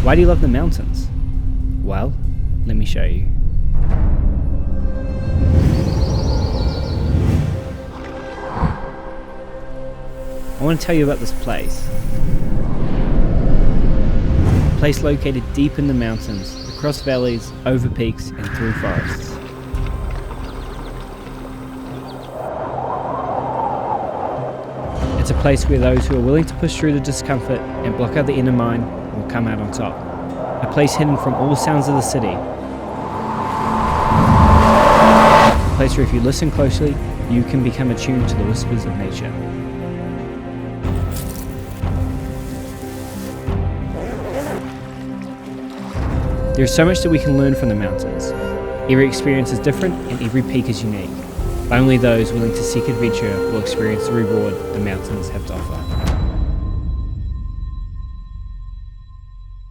Why do you love the mountains? Well, let me show you. I want to tell you about this place. A place located deep in the mountains, across valleys, over peaks, and through forests. It's a place where those who are willing to push through the discomfort and block out the inner mind will come out on top. A place hidden from all sounds of the city. A place where if you listen closely, you can become attuned to the whispers of nature. There's so much that we can learn from the mountains. Every experience is different and every peak is unique. But only those willing to seek adventure will experience the reward the mountains have to offer.